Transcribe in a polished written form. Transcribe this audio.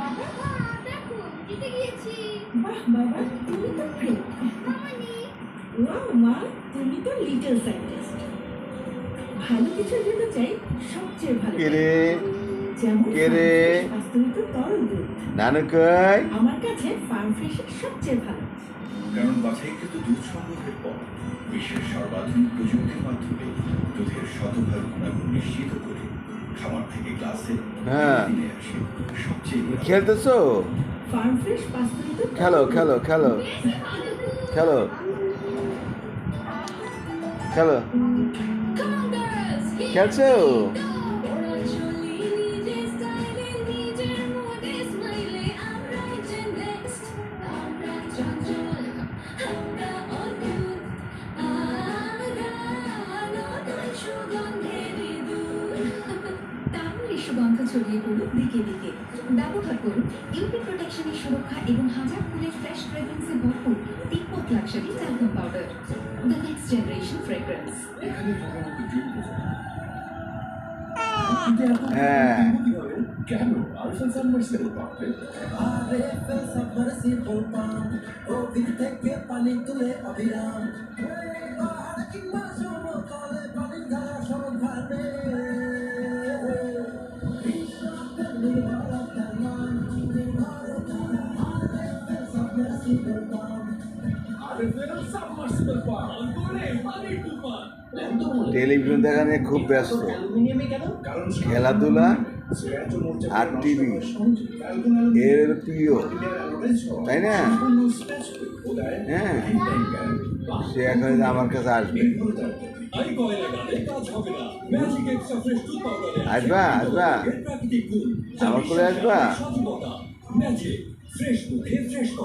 বাবা দেখো জিতে গিয়েছি। বাহ বাবা, তুমি তো গ্রেট। মামানি ওয়াও মা, তুমি তো লিটল সায়েন্টিস্ট। ভালো কিছু যেতে চাই সবচেয়ে ভালো। কে রে? যেমন কে রে? বাস্তবিত তরল দুধ নানু কই? আমার কাছে ফার্ম ফ্রেশের সবচেয়ে ভালো। কারণ বাছাইকৃত দুধ সংগ্রহের পর বিশ্বের সর্বাধুনিক প্রযুক্তির মাধ্যমে দুধের শতভাগ গুণাগুণ নিশ্চিত করে খামার থেকে গ্লাসে হ্যাঁ। নিয়ে আসে সবচেয়ে খেলতেছো? ফার্ম ফ্রেশ বাস্তবিত খেলো খেলো খেলো খেলো খেলো খেলছো? সুগন্ধ ছড়িয়ে পড়ুক দিকে দিকে। ব্যবহার করুন ইউপি প্রোটেকশনের সুরক্ষা এবং হাজার ফুলের ফ্রেশ ফ্রেগ্রেন্সে ভরপুর Tibet luxury talcum powder, the next generation fragrance. এখানে সাধারণত ড্রিঙ্ক হ্যাঁ। কেন আলফা সাবমার্সিবল পাম্পে আরএফএল সাবমার্সিবল পাম্প প্রকৃতি থেকে পানি তুলে অবিরাম আর কিংবা সমতলে পানির ধারা সমাধানে সাবমার্সিবল পাম্প অন্তরে পানির তুফান টেলিভিশন দেখা নিয়ে খুব ব্যস্ত, খেলাধুলা আর টিভি এর প্রিয়, তাই না? হ্যাঁ, সে এখন আমার কাছে আসবে। আসবা আসবা আমার করে আসবা।